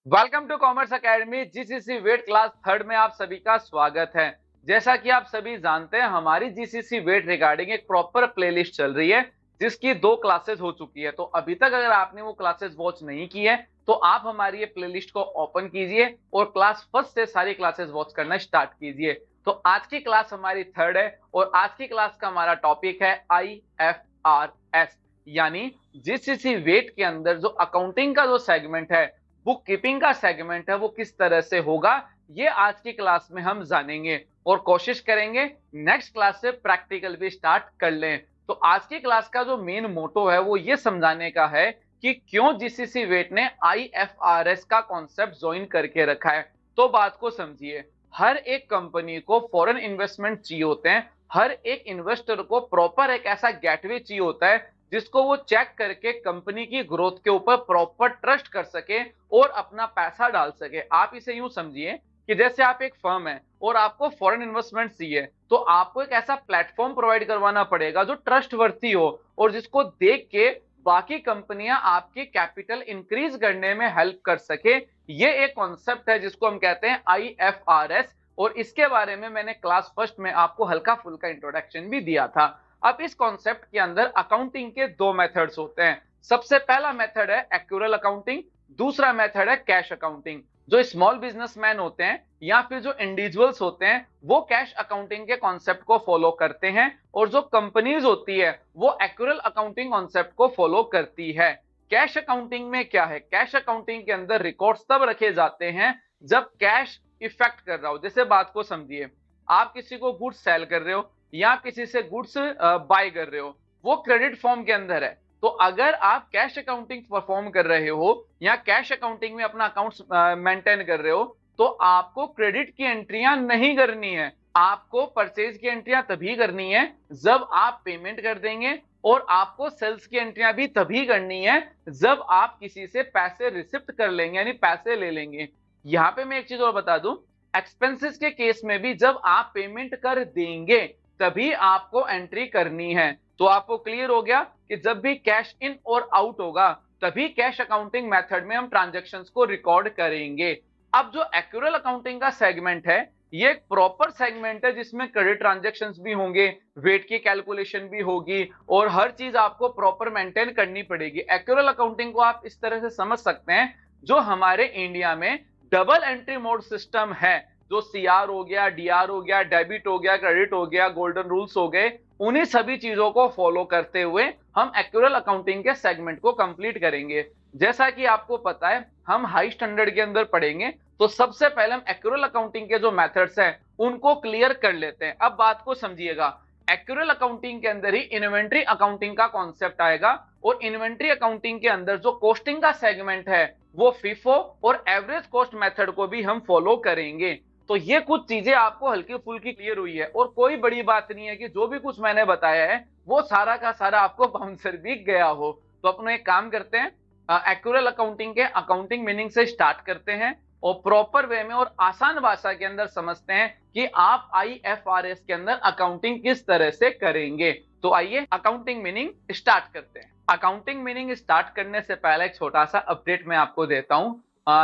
Welcome to commerce academy GCC wait class third में आप सभी का स्वागत है। जैसा कि आप सभी जानते हैं, हमारी जीसीसी वेट रिगार्डिंग एक प्रॉपर प्लेलिस्ट चल रही है जिसकी 2 क्लासेस हो चुकी है। तो अभी तक अगर आपने वो क्लासेस वॉच नहीं की है तो आप हमारी ये प्लेलिस्ट को ओपन कीजिए और क्लास फर्स्ट से सारी क्लासेस वॉच करना स्टार्ट कीजिए। तो आज की क्लास हमारी थर्ड है और आज की क्लास का हमारा टॉपिक है IFRS, यानी जीसीसी वेट के अंदर जो अकाउंटिंग का जो सेगमेंट है, बुक कीपिंग का सेगमेंट है, वो किस तरह से होगा, ये आज की क्लास में हम जानेंगे और कोशिश करेंगे नेक्स्ट क्लास से प्रैक्टिकल भी स्टार्ट कर लें। तो आज की क्लास का जो मेन मोटो है वो ये समझाने का है कि क्यों जीसीसी वेट ने आईएफआरएस का कॉन्सेप्ट ज्वाइन करके रखा है। तो बात को समझिए, हर एक कंपनी को फॉरेन इन्वेस्टमेंट चाहिए होते हैं, हर एक इन्वेस्टर को प्रॉपर एक ऐसा गेटवे चाहिए होता है जिसको वो चेक करके कंपनी की ग्रोथ के ऊपर प्रॉपर ट्रस्ट कर सके और अपना पैसा डाल सके। आप इसे यूं समझिए कि जैसे आप एक फर्म है और आपको फॉरेन इन्वेस्टमेंट चाहिए, तो आपको एक ऐसा प्लेटफॉर्म प्रोवाइड करवाना पड़ेगा जो ट्रस्टवर्थी हो और जिसको देख के बाकी कंपनियां आपकी कैपिटल इंक्रीज करने में हेल्प कर सके। ये एक कॉन्सेप्ट है जिसको हम कहते हैं IFRS, और इसके बारे में मैंने क्लास फर्स्ट में आपको हल्का फुल्का इंट्रोडक्शन भी दिया था। अब इस कॉन्सेप्ट के अंदर अकाउंटिंग के 2 मेथड्स होते हैं। सबसे पहला मेथड है एक्यूरल अकाउंटिंग, दूसरा मेथड है कैश अकाउंटिंग। जो स्मॉल बिजनेसमैन होते हैं या फिर जो इंडिविजुअल्स होते हैं वो कैश अकाउंटिंग के कॉन्सेप्ट को फॉलो करते हैं और जो कंपनीज होती है वो एक्यूरल अकाउंटिंग कॉन्सेप्ट को फॉलो करती है। कैश अकाउंटिंग में क्या है? कैश अकाउंटिंग के अंदर रिकॉर्ड्स तब रखे जाते हैं जब कैश इफेक्ट कर रहा हो। जैसे बात को समझिए, आप किसी को गुड्स सेल कर रहे हो या किसी से गुड्स बाय कर रहे हो, वो क्रेडिट फॉर्म के अंदर है। तो अगर आप कैश अकाउंटिंग परफॉर्म कर रहे हो या कैश अकाउंटिंग में अपना अकाउंट्स मेंटेन कर रहे हो, तो आपको क्रेडिट की एंट्रियां नहीं करनी है। आपको परचेज की एंट्रियां तभी करनी है जब आप पेमेंट कर देंगे, और आपको सेल्स की एंट्रियां भी तभी करनी है जब आप किसी से पैसे रिसिप्ट कर लेंगे, यानी पैसे ले लेंगे। यहां पे मैं एक चीज और बता दूं, एक्सपेंसेस के केस में भी जब आप पेमेंट कर देंगे तभी आपको एंट्री करनी है। तो आपको क्लियर हो गया कि जब भी कैश इन और आउट होगा तभी कैश अकाउंटिंग मेथड में हम ट्रांजैक्शंस को रिकॉर्ड करेंगे। अब जो एक्यूरल अकाउंटिंग का सेगमेंट है, ये एक प्रॉपर सेगमेंट है जिसमें क्रेडिट ट्रांजैक्शंस भी होंगे, वेट की कैलकुलेशन भी होगी और हर चीज आपको प्रॉपर मेंटेन करनी पड़ेगी। एक्यूरल अकाउंटिंग को आप इस तरह से समझ सकते हैं, जो हमारे इंडिया में डबल एंट्री मोड सिस्टम है, जो सीआर हो गया, डीआर हो गया, डेबिट हो गया, क्रेडिट हो गया, गोल्डन रूल्स हो गए, उन्हीं सभी चीजों को फॉलो करते हुए हम एक्यूरल अकाउंटिंग के सेगमेंट को कंप्लीट करेंगे। जैसा कि आपको पता है, हम हाई स्टैंडर्ड के अंदर पढ़ेंगे, तो सबसे पहले हम एक्यूरल अकाउंटिंग के जो मेथड्स हैं उनको क्लियर कर लेते हैं। अब बात को समझिएगा, एक्यूरल अकाउंटिंग के अंदर ही इन्वेंट्री अकाउंटिंग का कॉन्सेप्ट आएगा और इन्वेंट्री अकाउंटिंग के अंदर जो कॉस्टिंग का सेगमेंट है वो फिफो और एवरेज कॉस्ट मेथड को भी हम फॉलो करेंगे। तो ये कुछ चीजें आपको हल्की फुल्की क्लियर हुई है और कोई बड़ी बात नहीं है कि जो भी कुछ मैंने बताया है वो सारा का सारा आपको बाउंसर भी गया हो। तो अपना एक काम करते हैं, एक्यूरल अकाउंटिंग के अकाउंटिंग मीनिंग से स्टार्ट करते हैं और प्रॉपर वे में और आसान भाषा के अंदर समझते हैं कि आप आईएफआरएस के अंदर अकाउंटिंग किस तरह से करेंगे। तो आइए अकाउंटिंग मीनिंग स्टार्ट करते हैं। अकाउंटिंग मीनिंग स्टार्ट करने से पहले एक छोटा सा अपडेट मैं आपको देता हूं।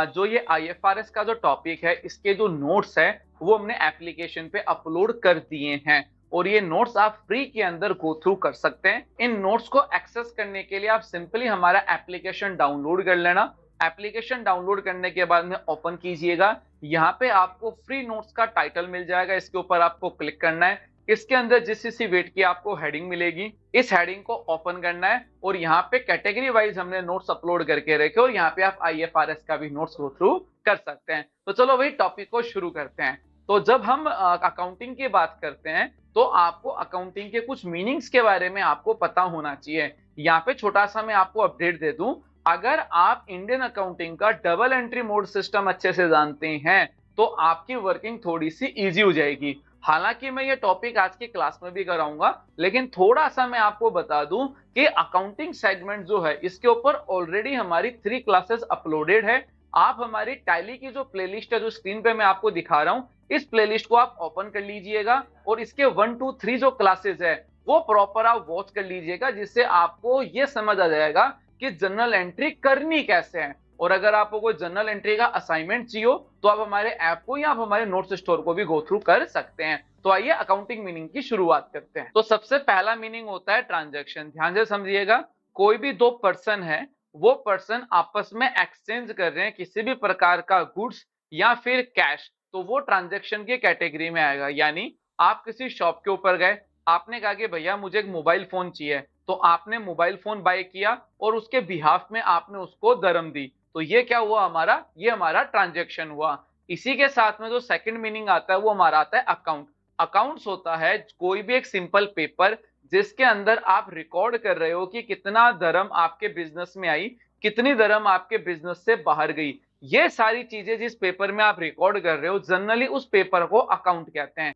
जो ये आईएफआरएस का जो टॉपिक है, इसके जो नोट्स है वो हमने एप्लीकेशन पे अपलोड कर दिए हैं और ये नोट्स आप फ्री के अंदर गो थ्रू कर सकते हैं। इन नोट्स को एक्सेस करने के लिए आप सिंपली हमारा एप्लीकेशन डाउनलोड कर लेना। एप्लीकेशन डाउनलोड करने के बाद में ओपन कीजिएगा, यहाँ पे आपको फ्री नोट्स का टाइटल मिल जाएगा, इसके ऊपर आपको क्लिक करना है। इसके अंदर जीसीसी वेट की आपको हेडिंग मिलेगी, इस हेडिंग को ओपन करना है और यहाँ पे कैटेगरी वाइज हमने नोट्स अपलोड करके रखे और यहाँ पे आप आईएफआरएस का भी नोट्स गो थ्रू कर सकते हैं। तो चलो वही टॉपिक को शुरू करते हैं। तो जब हम अकाउंटिंग की बात करते हैं तो आपको अकाउंटिंग के कुछ मीनिंग्स के बारे में आपको पता होना चाहिए। यहाँ पे छोटा सा मैं आपको अपडेट दे दूं, अगर आप इंडियन अकाउंटिंग का डबल एंट्री मोड सिस्टम अच्छे से जानते हैं तो आपकी वर्किंग थोड़ी सी इजी हो जाएगी। हालांकि मैं ये टॉपिक आज की क्लास में भी कराऊंगा, लेकिन थोड़ा सा मैं आपको बता दूं कि अकाउंटिंग सेगमेंट जो है इसके ऊपर ऑलरेडी हमारी 3 क्लासेस अपलोडेड है। आप हमारी टैली की जो प्लेलिस्ट है जो स्क्रीन पे मैं आपको दिखा रहा हूं, इस प्लेलिस्ट को आप ओपन कर लीजिएगा और इसके 1 2 3 जो क्लासेस है वो प्रॉपर आप वॉच कर लीजिएगा, जिससे आपको ये समझ आ जाएगा कि जनरल एंट्री करनी कैसे है। और अगर आपको कोई जर्नल एंट्री का असाइनमेंट चाहिए तो आप हमारे ऐप को या आप हमारे नोट्स स्टोर को भी गो थ्रू कर सकते हैं। तो आइए अकाउंटिंग मीनिंग की शुरुआत करते हैं। तो सबसे पहला मीनिंग होता है ट्रांजैक्शन। ध्यान से समझिएगा, कोई भी दो पर्सन है, वो पर्सन आपस में एक्सचेंज कर रहे हैं किसी भी प्रकार का गुड्स या फिर कैश, तो वो ट्रांजैक्शन की कैटेगरी में आएगा। यानी आप किसी शॉप के ऊपर गए, आपने कहा कि भैया मुझे एक मोबाइल फोन चाहिए, तो आपने मोबाइल फोन बाय किया और उसके बिहाफ में आपने उसको दरम दी, तो ये क्या हुआ हमारा, ये हमारा ट्रांजैक्शन हुआ। इसी के साथ में जो सेकंड मीनिंग आता है वो हमारा आता है अकाउंट। अकाउंट्स होता है कोई भी एक सिंपल पेपर जिसके अंदर आप रिकॉर्ड कर रहे हो कि कितना दरम आपके बिजनेस में आई, कितनी दरम आपके बिजनेस से बाहर गई। ये सारी चीजें जिस पेपर में आप रिकॉर्ड कर रहे हो, जनरली उस पेपर को अकाउंट कहते हैं।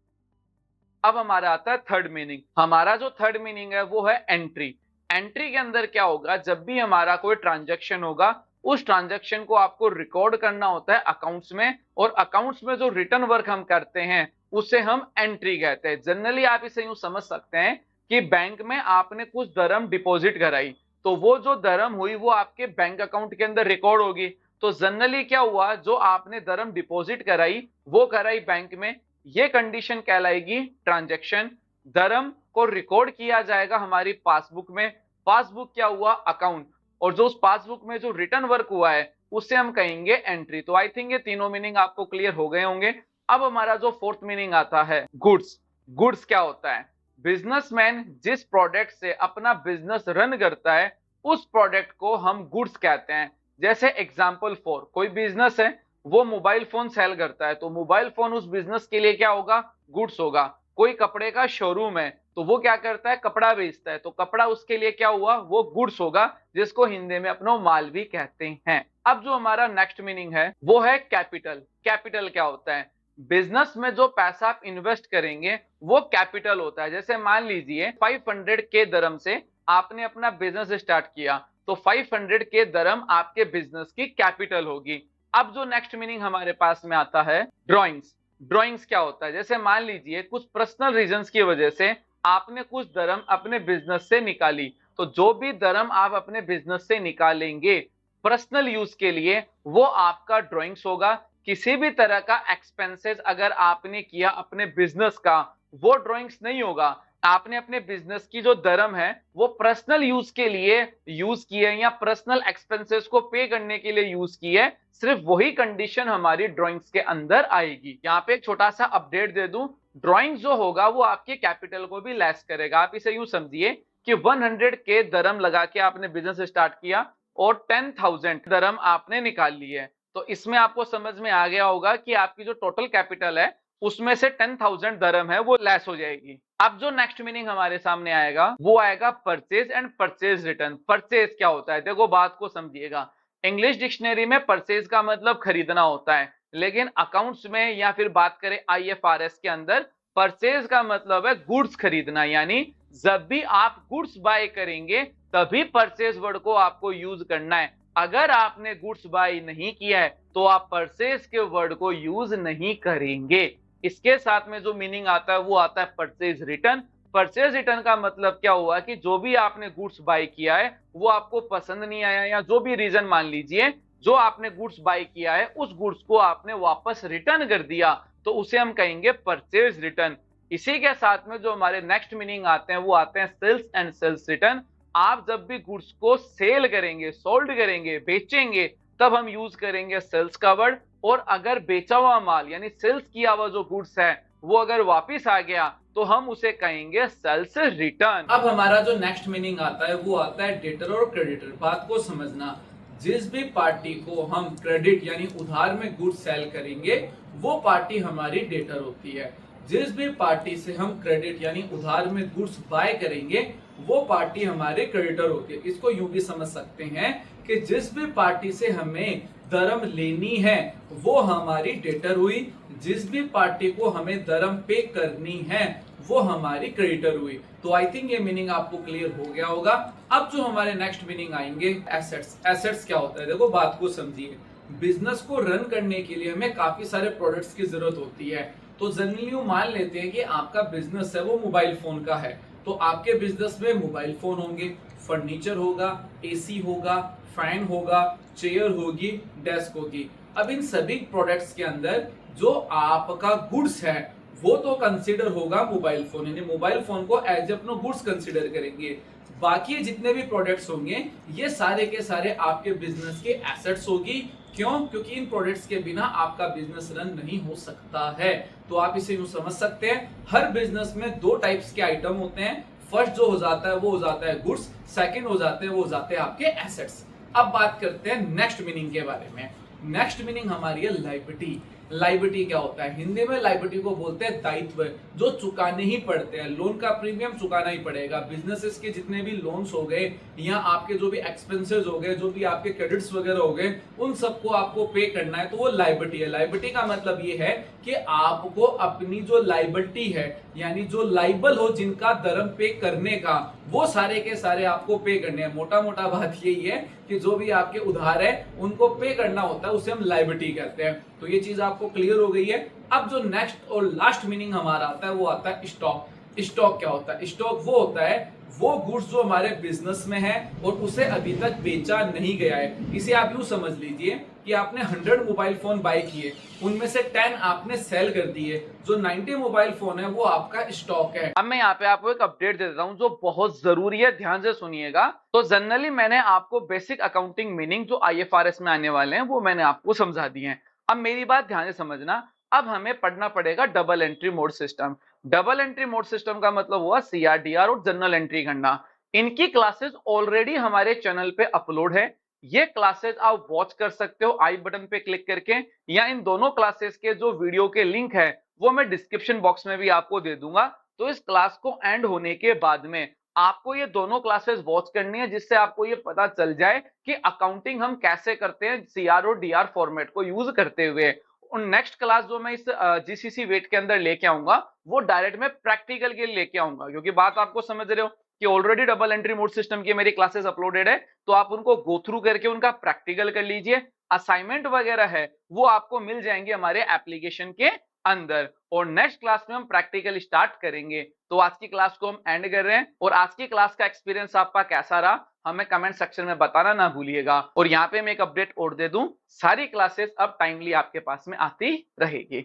अब हमारा आता है थर्ड मीनिंग। हमारा जो थर्ड मीनिंग है वो है एंट्री। एंट्री के अंदर क्या होगा, जब भी हमारा कोई ट्रांजैक्शन होगा, उस ट्रांजैक्शन को आपको रिकॉर्ड करना होता है अकाउंट्स में, और अकाउंट्स में जो रिटर्न वर्क हम करते हैं उसे हम एंट्री कहते हैं। जनरली आप इसे यूं समझ सकते हैं कि बैंक में आपने कुछ दरम डिपॉजिट कराई, तो वो जो दरम हुई वो आपके बैंक अकाउंट के अंदर रिकॉर्ड होगी। तो जनरली क्या हुआ, जो आपने दरम डिपॉजिट कराई वो कराई बैंक में, ये कंडीशन कहलाएगी ट्रांजैक्शन। दरम को रिकॉर्ड किया जाएगा हमारी पासबुक में, पासबुक क्या हुआ, अकाउंट, और जो उस पासबुक में जो रिटर्न वर्क हुआ है उसे हम कहेंगे एंट्री। तो आई थिंक ये तीनों मीनिंग आपको क्लियर हो गए होंगे। अब हमारा जो फोर्थ मीनिंग आता है गुड्स। गुड्स क्या होता है, बिजनेसमैन जिस प्रोडक्ट से अपना बिजनेस रन करता है उस प्रोडक्ट को हम गुड्स कहते हैं। जैसे एग्जांपल फॉर, कोई बिजनेस है वो मोबाइल फोन सेल करता है, तो मोबाइल फोन उस बिजनेस के लिए क्या होगा, गुड्स होगा। कोई कपड़े का शोरूम है तो वो क्या करता है, कपड़ा बेचता है, तो कपड़ा उसके लिए क्या हुआ, वो गुड्स होगा, जिसको हिंदी में अपना माल भी कहते हैं। अब जो हमारा नेक्स्ट मीनिंग है वो है कैपिटल। कैपिटल क्या होता है, बिजनेस में जो पैसा आप इन्वेस्ट करेंगे वो कैपिटल होता है। जैसे मान लीजिए 500 के दरम से आपने अपना बिजनेस स्टार्ट किया, तो 500 के दरम आपके बिजनेस की कैपिटल होगी। अब जो नेक्स्ट मीनिंग हमारे पास में आता है ड्राइंग्स। ड्राइंग्स क्या होता है, जैसे मान लीजिए कुछ पर्सनल रीजंस की वजह से आपने कुछ दरम अपने बिजनेस से निकाली, तो जो भी दरम आप अपने बिजनेस से निकालेंगे पर्सनल यूज के लिए वो आपका ड्राइंग्स होगा। किसी भी तरह का एक्सपेंसेस अगर आपने किया अपने बिजनेस का, वो ड्राइंग्स नहीं होगा। आपने अपने बिजनेस की जो दरम है वो पर्सनल यूज के लिए यूज की है या पर्सनल एक्सपेंसेस को पे करने के लिए यूज की है, सिर्फ वही कंडीशन हमारी ड्राइंग्स के अंदर आएगी। यहाँ पे एक छोटा सा अपडेट दे दूं, ड्राइंग जो होगा वो आपके कैपिटल को भी लेस करेगा। आप इसे यूं समझिए कि 100 के दरम लगा के आपने बिजनेस स्टार्ट किया और 10,000 दरम आपने निकाल ली है, तो इसमें आपको समझ में आ गया होगा कि आपकी जो टोटल कैपिटल है उसमें से 10,000 दरम है वो लेस हो जाएगी। अब जो नेक्स्ट मीनिंग हमारे सामने आएगा वो आएगा purchase and purchase return. Purchase क्या होता है, देखो बात को समझिएगा। इंग्लिश डिक्शनरी में परचेज का मतलब खरीदना होता है, लेकिन अकाउंट्स में या फिर बात करें आईएफआरएस के अंदर परचेज का मतलब है गुड्स खरीदना। यानी जब भी आप गुड्स बाय करेंगे तभी परचेज वर्ड को आपको यूज करना है। अगर आपने गुड्स बाय नहीं किया है तो आप परचेज के वर्ड को यूज नहीं करेंगे। इसके साथ में जो मीनिंग आता है वो आता है परचेज रिटर्न। परचेज रिटर्न का मतलब क्या हुआ कि जो भी आपने गुड्स बाय किया है वो आपको पसंद नहीं आया, या जो भी रीजन मान लीजिए, जो आपने गुड्स बाय किया है उस गुड्स को आपने वापस रिटर्न कर दिया, तो उसे हम कहेंगे परचेज रिटर्न। इसी के साथ में जो हमारे नेक्स्ट मीनिंग आते हैं वो आते हैं सेल्स एंड सेल्स रिटर्न। आप जब भी गुड्स को सेल करेंगे, सोल्ड करेंगे, बेचेंगे, तब हम यूज करेंगे सेल्स का वर्ड। और अगर बेचा हुआ माल यानी सेल्स किया हुआ जो गुड्स है वो अगर वापस आ गया तो हम उसे कहेंगे सेल्स रिटर्न। अब हमारा जो नेक्स्ट मीनिंग आता है वो आता है डेटर और क्रेडिटर। बात को समझना, जिस भी पार्टी को हम क्रेडिट यानी उधार में गुड्स सेल करेंगे वो पार्टी हमारी डेटर होती है। जिस भी पार्टी से हम क्रेडिट यानी उधार में गुड्स बाय करेंगे वो पार्टी हमारे क्रेडिटर होती है। इसको यूं भी समझ सकते हैं कि जिस भी पार्टी से हमें दरम लेनी है वो हमारी डेटर हुई, जिस भी पार्टी को हमें दरम पे करनी है वो हमारी क्रेडिटर हुई। तो आई थिंक ये मीनिंग आपको क्लियर हो गया होगा। अब जो हमारे नेक्स्ट मीनिंग आएंगे एसेट्स। एसेट्स क्या होता है, देखो बात को समझिए। बिजनेस को रन करने के लिए हमें काफी सारे प्रोडक्ट्स की जरूरत होती है। तो जनरली मान लेते हैं कि आपका बिजनेस है वो मोबाइल फोन का है, तो आपके बिजनेस में मोबाइल फोन होंगे, फर्नीचर होगा, एसी होगा, फैन होगा, चेयर होगी, डेस्क होगी। अब इन सभी प्रोडक्ट्स के अंदर जो आपका गुड्स है वो तो कंसीडर होगा मोबाइल फोन, यानी मोबाइल फोन को एज अपना गुड्स कंसीडर करेंगे। बाकी जितने भी प्रोडक्ट्स होंगे ये सारे के सारे आपके बिजनेस के एसेट्स होगी। क्यों? क्योंकि इन प्रोडक्ट्स के बिना आपका बिजनेस रन नहीं हो सकता है। तो आप इसे यूं समझ सकते हैं, हर बिजनेस में दो टाइप्स के आइटम होते हैं। फर्स्ट जो हो जाता है वो हो जाता है गुड्स, सेकंड हो जाते हैं वो हो जाते हैं आपके एसेट्स। अब बात करते हैं नेक्स्ट मीनिंग के बारे में। नेक्स्ट मीनिंग हमारी है लायबिलिटी। लायबिलिटी क्या होता है? हिंदी में लायबिलिटी को बोलते हैं दायित्व, जो चुकाने ही पड़ते हैं। लोन का प्रीमियम चुकाना ही पड़ेगा। बिजनेसेस के जितने भी लोन्स हो गए या आपके जो भी एक्सपेंसेस हो गए, जो भी आपके क्रेडिट्स वगैरह हो गए, उन सबको आपको पे करना है, तो वो लायबिलिटी है। लायबिलिटी का मतलब ये है कि आपको अपनी जो लायबिलिटी है, यानी जो लाइबल हो जिनका धर्म पे करने का, वो सारे के सारे आपको पे करने हैं। मोटा मोटा बात यही है कि जो भी आपके उधार है उनको पे करना होता है, उसे हम लायबिलिटी कहते हैं। तो ये चीज आपको क्लियर हो गई है। अब जो नेक्स्ट और लास्ट मीनिंग हमारा आता है वो आता है स्टॉक। स्टॉक क्या होता है? स्टॉक वो होता है वो गुड्स जो हमारे बिजनेस में है और उसे अभी तक बेचा नहीं गया है। इसे आप यूं समझ लीजिए कि आपने 100 मोबाइल फोन बाय किए, उनमें से 10 आपने सेल कर दिए, जो 90 मोबाइल फोन है वो आपका स्टॉक है। अब मैं यहाँ पे आपको एक अपडेट दे देता हूँ जो बहुत जरूरी है, ध्यान से सुनिएगा। तो जनरली मैंने आपको बेसिक अकाउंटिंग मीनिंग जो IFRS में आने वाले हैं वो मैंने आपको समझा दिए हैं। अब मेरी बात ध्यान से समझना। अब हमें पढ़ना पड़ेगा double entry mode system. Double entry mode system का मतलब हुआ CRDR और जनरल एंट्री करना। इनकी क्लासेस ऑलरेडी हमारे चैनल पे अपलोड है। ये क्लासेस आप वॉच कर सकते हो आई बटन पे क्लिक करके, या इन दोनों क्लासेस के जो वीडियो के लिंक है वो मैं डिस्क्रिप्शन बॉक्स में भी आपको दे दूंगा। तो इस क्लास को एंड होने के बाद में आपको ये दोनों क्लासेस वॉच करनी है, जिससे आपको ये पता चल जाए कि अकाउंटिंग हम कैसे करते हैं CR और DR फॉर्मेट को यूज करते हुए। और नेक्स्ट क्लास जो मैं इस GCC वेट के अंदर लेके आऊंगा वो डायरेक्ट में प्रैक्टिकल के लिए लेके आऊंगा, क्योंकि बात आपको समझ रहे हो कि already double entry mode system की मेरी क्लासेस अपलोडेड है, तो आप उनको गो थ्रू करके उनका प्रैक्टिकल कर लीजिए। असाइनमेंट वगैरह है वो आपको मिल जाएंगे हमारे एप्लीकेशन के अंदर, और नेक्स्ट क्लास में हम प्रैक्टिकल स्टार्ट करेंगे। तो आज की क्लास को हम एंड कर रहे हैं, और आज की क्लास का एक्सपीरियंस आपका कैसा रहा हमें कमेंट सेक्शन में बताना ना भूलिएगा। और यहाँ पे मैं एक अपडेट और दे दूं, सारी क्लासेस अब टाइमली आपके पास में आती रहेगी।